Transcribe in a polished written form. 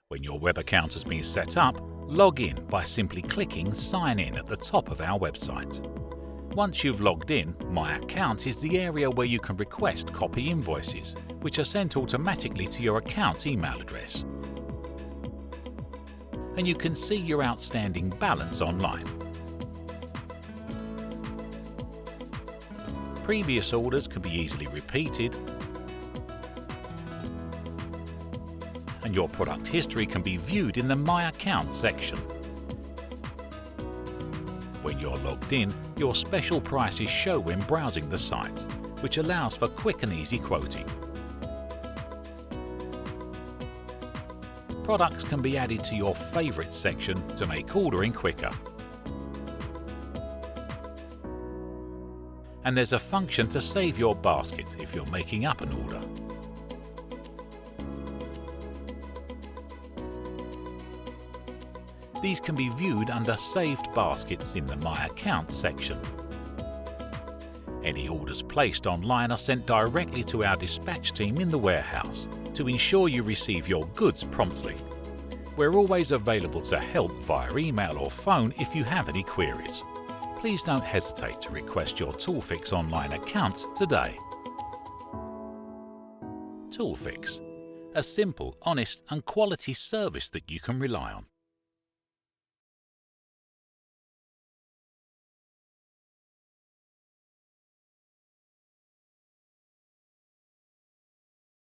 When your web account has been set up, log in by simply clicking Sign In at the top of our website. Once you've logged in, My Account is the area where you can request copy invoices, which are sent automatically to your account email address. And you can see your outstanding balance online. Previous orders can be easily repeated, and your product history can be viewed in the My Account section. When you're logged in, your special prices show when browsing the site, which allows for quick and easy quoting. Products can be added to your favourite section to make ordering quicker. And there's a function to save your basket if you're making up an order. These can be viewed under Saved Baskets in the My Account section. Any orders placed online are sent directly to our dispatch team in the warehouse to ensure you receive your goods promptly. We're always available to help via email or phone if you have any queries. Please don't hesitate to request your Toolfix online account today. Toolfix, a simple, honest and quality service that you can rely on.